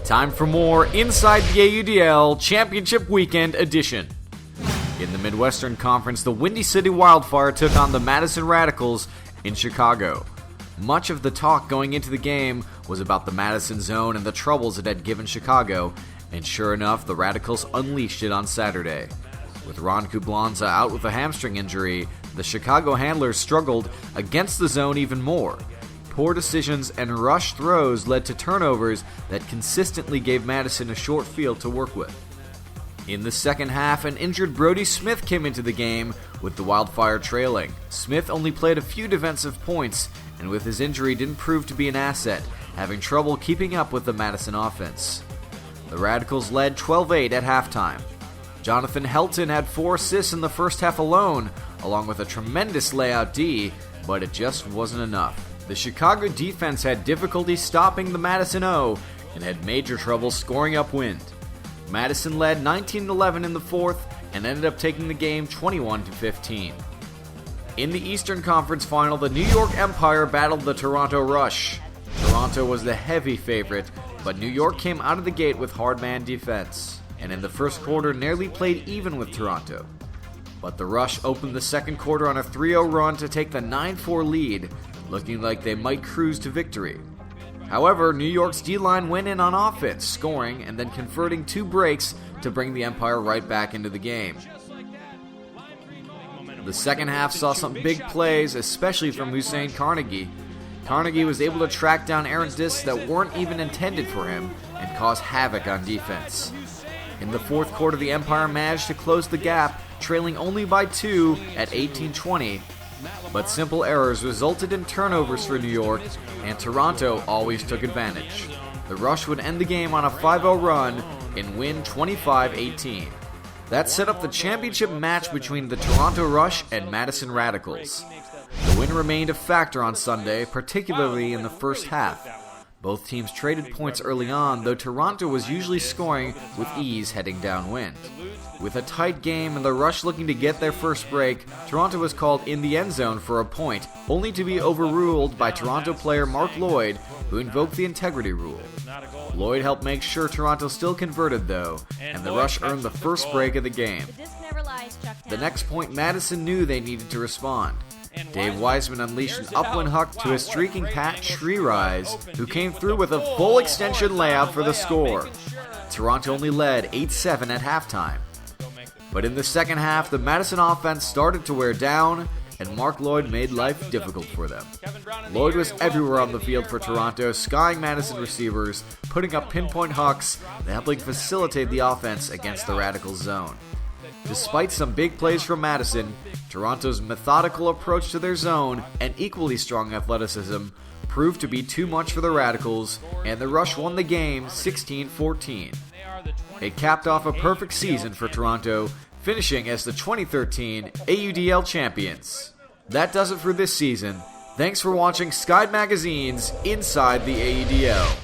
Time for more Inside the AUDL Championship Weekend Edition. In the Midwestern Conference, the Windy City Wildfire took on the Madison Radicals in Chicago. Much of the talk going into the game was about the Madison zone and the troubles it had given Chicago, and sure enough, the Radicals unleashed it on Saturday. With Ron Kublanza out with a hamstring injury, the Chicago handlers struggled against the zone even more. Poor decisions and rushed throws led to turnovers that consistently gave Madison a short field to work with. In the second half, an injured Brody Smith came into the game, with the Wildfire trailing. Smith only played a few defensive points, and with his injury didn't prove to be an asset, having trouble keeping up with the Madison offense. The Radicals led 12-8 at halftime. Jonathan Helton had 4 assists in the first half alone, along with a tremendous layout D, but it just wasn't enough. The Chicago defense had difficulty stopping the Madison O and had major trouble scoring upwind. Madison led 19-11 in the fourth and ended up taking the game 21-15. In the Eastern Conference Final, the New York Empire battled the Toronto Rush. Toronto was the heavy favorite, but New York came out of the gate with hard man defense, and in the first quarter nearly played even with Toronto. But the Rush opened the second quarter on a 3-0 run to take the 9-4 lead, looking like they might cruise to victory. However, New York's D-line went in on offense, scoring and then converting 2 breaks to bring the Empire right back into the game. The second half saw some big plays, especially from Hussein Carnegie. Carnegie was able to track down errant discs that weren't even intended for him and cause havoc on defense. In the fourth quarter, the Empire managed to close the gap, trailing only by 2 at 18-20, but simple errors resulted in turnovers for New York, and Toronto always took advantage. The Rush would end the game on a 5-0 run and win 25-18. That set up the championship match between the Toronto Rush and Madison Radicals. The win remained a factor on Sunday, particularly in the first half. Both teams traded points early on, though Toronto was usually scoring with ease heading downwind. With a tight game and the Rush looking to get their first break, Toronto was called in the end zone for a point, only to be overruled by Toronto player Mark Lloyd, who invoked the integrity rule. Lloyd helped make sure Toronto still converted, though, and the Rush earned the first break of the game. The next point, Madison knew they needed to respond. Dave Wiseman unleashed an upwind hook to his streaking Pat Shreerise, who came through with a full extension layout for the score. Toronto only led 8-7 at halftime. But in the second half, the Madison offense started to wear down, and Mark Lloyd made life difficult for them. Lloyd was everywhere on the field for Toronto, skying Madison receivers, putting up pinpoint hooks, and helping facilitate the offense against the Radicals zone. Despite some big plays from Madison, Toronto's methodical approach to their zone and equally strong athleticism proved to be too much for the Radicals, and the Rush won the game 16-14. It capped off a perfect season for Toronto, finishing as the 2013 AUDL champions. That does it for this season. Thanks for watching Sky Magazine's Inside the AUDL.